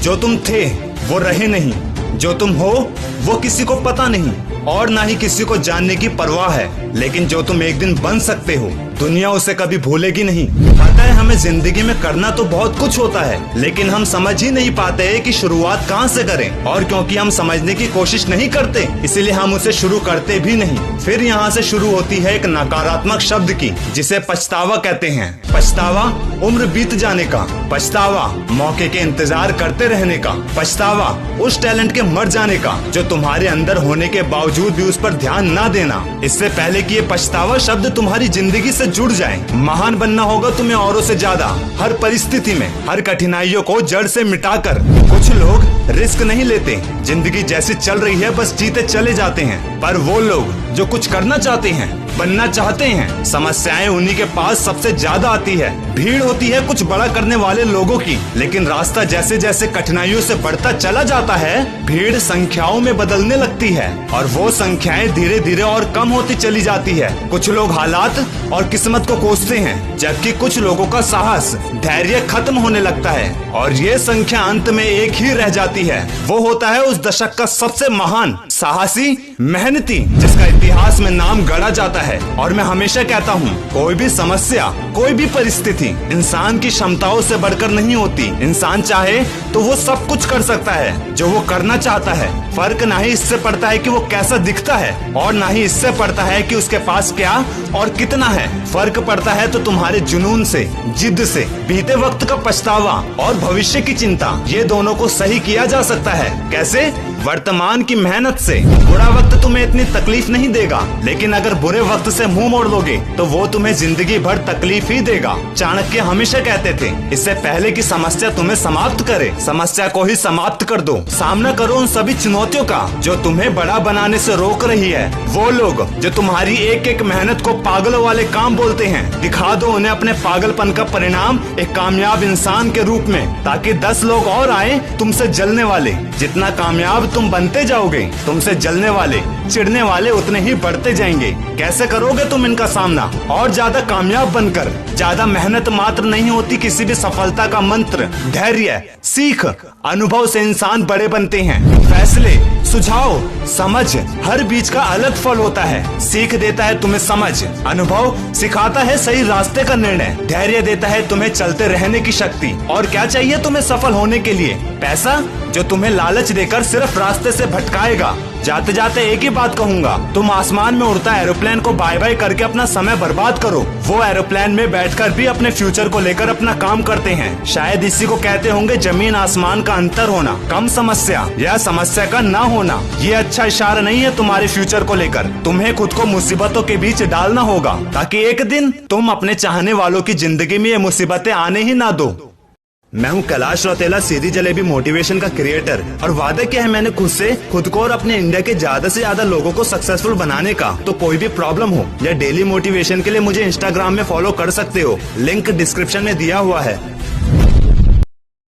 जो तुम थे वो रहे नहीं, जो तुम हो वो किसी को पता नहीं और ना ही किसी को जानने की परवाह है। लेकिन जो तुम एक दिन बन सकते हो दुनिया उसे कभी भूलेगी नहीं। पता है हमें जिंदगी में करना तो बहुत कुछ होता है, लेकिन हम समझ ही नहीं पाते हैं कि शुरुआत कहाँ से करें। और क्योंकि हम समझने की कोशिश नहीं करते इसीलिए हम उसे शुरू करते भी नहीं। फिर यहाँ से शुरू होती है एक नकारात्मक शब्द की, जिसे पछतावा कहते हैं। पछतावा उम्र बीत जाने का, पछतावा मौके के इंतजार करते रहने का, पछतावा उस टैलेंट के मर जाने का जो तुम्हारे अंदर होने के बावजूद भी उस पर ध्यान ना देना। इससे पहले कि ये पछतावा शब्द तुम्हारी जिंदगी से जुड़ जाए। महान बनना होगा तुम्हें औरों से ज्यादा, हर परिस्थिति में, हर कठिनाइयों को जड़ से मिटाकर। कुछ लोग रिस्क नहीं लेते, जिंदगी जैसी चल रही है बस जीते चले जाते हैं। पर वो लोग जो कुछ करना चाहते हैं, बनना चाहते हैं, समस्याएं उन्हीं के पास सबसे ज्यादा आती है। भीड़ होती है कुछ बड़ा करने वाले लोगों की, लेकिन रास्ता जैसे जैसे कठिनाइयों से बढ़ता चला जाता है भीड़ संख्याओं में बदलने लगती है और वो संख्याएं धीरे धीरे और कम होती चली जाती है। कुछ लोग हालात और किस्मत को कोसते हैं, जबकि कुछ लोगों का साहस, धैर्य खत्म होने लगता है और ये संख्या अंत में एक ही रह जाती है। वो होता है उस दशक का सबसे महान, साहसी, मेहनती, जिसका इतिहास में नाम गढ़ा जाता है। और मैं हमेशा कहता हूँ, कोई भी समस्या, कोई भी परिस्थिति इंसान की क्षमताओं से बढ़कर नहीं होती। इंसान चाहे तो वो सब कुछ कर सकता है जो वो करना चाहता है। फर्क ना ही इससे पड़ता है कि वो कैसा दिखता है और ना ही इससे पड़ता है कि उसके पास क्या और कितना है। फर्क पड़ता है तो तुम्हारे जुनून से, जिद से। बीते वक्त का पछतावा और भविष्य की चिंता, ये दोनों को सही किया जा सकता है। कैसे? वर्तमान की मेहनत से। बुरा वक्त तुम्हें इतनी तकलीफ नहीं देगा, लेकिन अगर बुरे वक्त से मुंह मोड़ लोगे तो वो तुम्हें जिंदगी भर तकलीफ ही देगा। चाणक्य हमेशा कहते थे, इससे पहले कि समस्या तुम्हें समाप्त करे, समस्या को ही समाप्त कर दो। सामना करो उन सभी चुनौतियों का जो तुम्हें बड़ा बनाने से रोक रही है। वो लोग जो तुम्हारी एक एक मेहनत को पागलों वाले काम बोलते हैं, दिखा दो उन्हें अपने पागलपन का परिणाम एक कामयाब इंसान के रूप में, ताकि 10 लोग और आए तुमसे जलने वाले। जितना कामयाब तुम बनते जाओगे, तुमसे जलने वाले, चिढ़ने वाले उतने ही बढ़ते जाएंगे। कैसे करोगे तुम इनका सामना? और ज्यादा कामयाब बनकर। ज्यादा मेहनत मात्र नहीं होती किसी भी सफलता का मंत्र। धैर्य, सीख, अनुभव से इंसान बड़े बनते हैं। फैसले, सुझाव, समझ, हर बीच का अलग फल होता है। सीख देता है तुम्हें समझ, अनुभव सिखाता है सही रास्ते का निर्णय, धैर्य देता है तुम्हें चलते रहने की शक्ति। और क्या चाहिए तुम्हें सफल होने के लिए? पैसा, जो तुम्हें लालच देकर सिर्फ रास्ते से भटकाएगा। जाते जाते एक ही बात कहूंगा, तुम आसमान में उड़ता एरोप्लेन को बाय बाय करके अपना समय बर्बाद करो। वो एरोप्लेन में बैठकर भी अपने फ्यूचर को लेकर अपना काम करते हैं। शायद इसी को कहते होंगे जमीन आसमान का अंतर होना, कम समस्या या समस्या का ना होना। ये अच्छा इशारा नहीं है तुम्हारे फ्यूचर को लेकर। तुम्हें खुद को मुसीबतों के बीच डालना होगा ताकि एक दिन तुम अपने चाहने वालों की जिंदगी में ये मुसीबतें आने ही ना दो। मैं हूँ कैलाश रौतेला, सीधी जलेबी मोटिवेशन का क्रिएटर। और वादा क्या है मैंने खुद को और अपने इंडिया के ज्यादा से ज्यादा लोगों को सक्सेसफुल बनाने का। तो कोई भी प्रॉब्लम हो या डेली मोटिवेशन के लिए मुझे इंस्टाग्राम में फॉलो कर सकते हो, लिंक डिस्क्रिप्शन में दिया हुआ है।